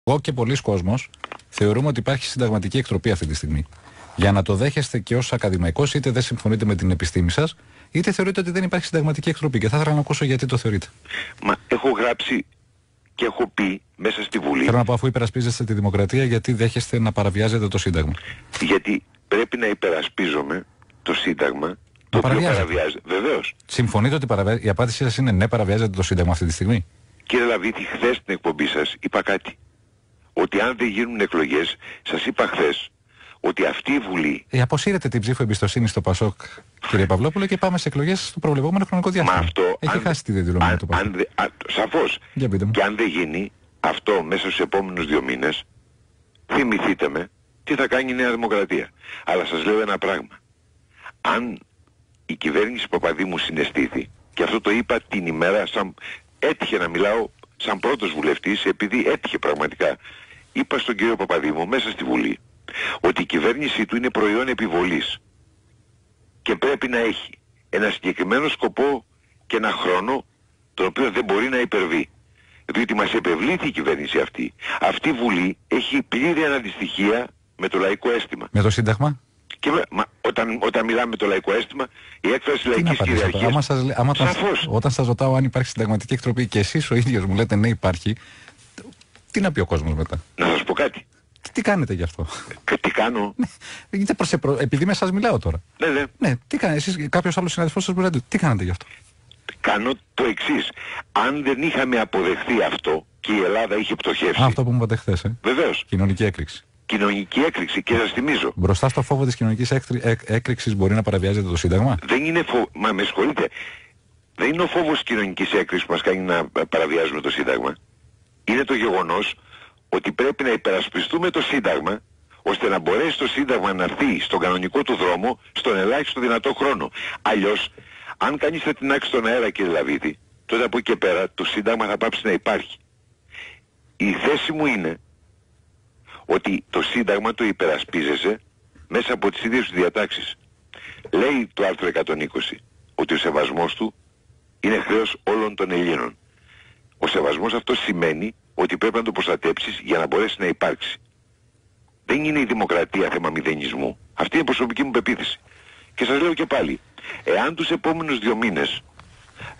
Εγώ και πολλοί κόσμος θεωρούμε ότι υπάρχει συνταγματική εκτροπή αυτή τη στιγμή. Για να το δέχεστε και ως ακαδημαϊκός, είτε δεν συμφωνείτε με την επιστήμη σας, είτε θεωρείτε ότι δεν υπάρχει συνταγματική εκτροπή. Και θα ήθελα να ακούσω γιατί το θεωρείτε. Μα έχω γράψει και έχω πει μέσα στη Βουλή. Θέλω να πω, αφού υπερασπίζεστε τη δημοκρατία, γιατί δέχεστε να παραβιάζετε το Σύνταγμα? Γιατί πρέπει να υπερασπίζομαι το Σύνταγμα. Το οποίο παραβιάζεται. Βεβαίως. Συμφωνείτε ότι η απάντησή σας είναι ναι, παραβιάζετε το Σύνταγμα αυτή τη στιγμή? Κύριε Λαβίτη, χθες στην εκπομπή σας είπα κάτι. Ότι αν δεν γίνουν εκλογές, σας είπα χθες ότι αυτή η Βουλή. Αποσύρετε την ψήφο εμπιστοσύνη στο ΠΑΣΟΚ, κύριε Παυλόπουλο, και πάμε σε εκλογές στο προβλεπόμενο χρονικό διάστημα. Μα αυτό. Έχει χάσει τη διαδηλωμένη του ΠΑΣΟΚ. Σαφώς. Και αν δεν γίνει αυτό μέσα στους επόμενους 2 μήνες, θυμηθείτε με τι θα κάνει η Νέα Δημοκρατία. Αλλά σας λέω ένα πράγμα. Αν η κυβέρνηση Παπαδήμου συναισθήθη, και αυτό το είπα την ημέρα, έτυχε να μιλάω σαν πρώτος βουλευτής, επειδή έτυχε πραγματικά, είπα στον κύριο Παπαδήμου μέσα στη Βουλή ότι η κυβέρνησή του είναι προϊόν επιβολής και πρέπει να έχει ένα συγκεκριμένο σκοπό και ένα χρόνο τον οποίο δεν μπορεί να υπερβεί. Διότι μας επευλήθη η κυβέρνηση αυτή. Αυτή η Βουλή έχει πλήρη αναντιστοιχεία με το λαϊκό αίσθημα. Με το Σύνταγμα? Και όταν μιλάμε με το λαϊκό αίσθημα, η έκφραση λαϊκής κυριαρχίας. Όταν σας ρωτάω αν υπάρχει συνταγματική εκτροπή και εσείς ο ίδιος μου λέτε ναι, υπάρχει, τι να πει ο κόσμος μετά? Να σας πω κάτι. Τι κάνετε γι' αυτό? Τι κάνω? Επειδή με εσάς μιλάω τώρα. Ναι, τι κάνετε εσείς? Κάποιος άλλος συναδελφός σας μιλάτε, τι κάνετε γι' αυτό? Κάνω το εξής. Αν δεν είχαμε αποδεχθεί αυτό και η Ελλάδα είχε πτωχεύσει. Αυτό που μου είπατε χθες, Βεβαίως. Κοινωνική έκρηξη. Κοινωνική έκρηξη, και σας θυμίζω. Μπροστά στο φόβο της κοινωνικής έκρηξης μπορεί να παραβιάζεται το Σύνταγμα? Δεν είναι Μα με συγχωρείτε. Δεν είναι ο φόβος της κοινωνικής έκρηξης που μας κάνει να παραβιάζουμε το Σύνταγμα. Είναι το γεγονός ότι πρέπει να υπερασπιστούμε το Σύνταγμα, ώστε να μπορέσει το Σύνταγμα να έρθει στον κανονικό του δρόμο στον ελάχιστο δυνατό χρόνο. Αλλιώς, αν κανείς θα τεινάξει στον αέρα, κύριε Λαβίδη, τότε από εκεί και πέρα το Σύνταγμα θα πάψει να υπάρχει. Η θέση μου είναι ότι το Σύνταγμα το υπερασπίζεσαι μέσα από τις ίδιες του διατάξεις. Λέει το άρθρο 120 ότι ο σεβασμός του είναι χρέος όλων των Ελλήνων. Ο σεβασμός αυτός σημαίνει ότι πρέπει να το προστατέψεις για να μπορέσει να υπάρξει. Δεν είναι η δημοκρατία θέμα μηδενισμού. Αυτή είναι η προσωπική μου πεποίθηση. Και σας λέω και πάλι, εάν τους επόμενους 2 μήνες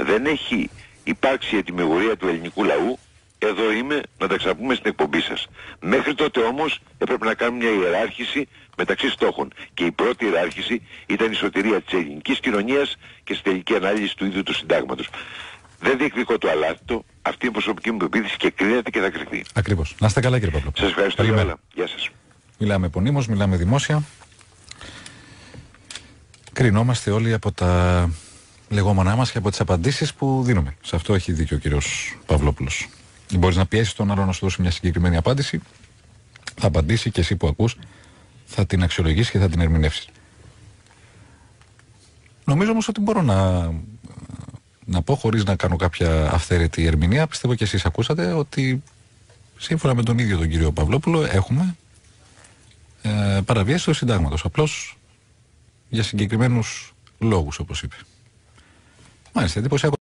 δεν έχει υπάρξει η ετοιμιγορία του ελληνικού λαού, εδώ είμαι να τα ξαπούμε στην εκπομπή σας. Μέχρι τότε όμως έπρεπε να κάνουμε μια ιεράρχηση μεταξύ στόχων. Και η πρώτη ιεράρχηση ήταν η σωτηρία της ελληνικής κοινωνίας και στη τελική ανάλυση του ίδιου του συντάγματος. Δεν διεκδικώ το αλάθητο, αυτή είναι η προσωπική μου πεποίθηση και κρίνεται και θα κρυφθεί. Ακριβώς. Να είστε καλά, κύριε Παυλόπουλο. Σας ευχαριστώ για όλα. Γεια σας. Μιλάμε επωνύμως, μιλάμε δημόσια. Κρινόμαστε όλοι από τα λεγόμενά μας και από τις απαντήσεις που δίνουμε. Σε αυτό έχει δίκιο ο κύριος Παυλόπουλος. Μπορείς να πιέσεις τον άλλο να σου δώσει μια συγκεκριμένη απάντηση, θα απαντήσει και εσύ που ακούς θα την αξιολογήσεις και θα την ερμηνεύσεις. Νομίζω όμως ότι μπορώ να πω, χωρίς να κάνω κάποια αυθαίρετη ερμηνεία, πιστεύω και εσείς ακούσατε, ότι σύμφωνα με τον ίδιο τον κύριο Παυλόπουλο έχουμε παραβίαση του συντάγματος, απλώς για συγκεκριμένους λόγους, όπως είπε. Μάλιστα, εντυπωσιακό.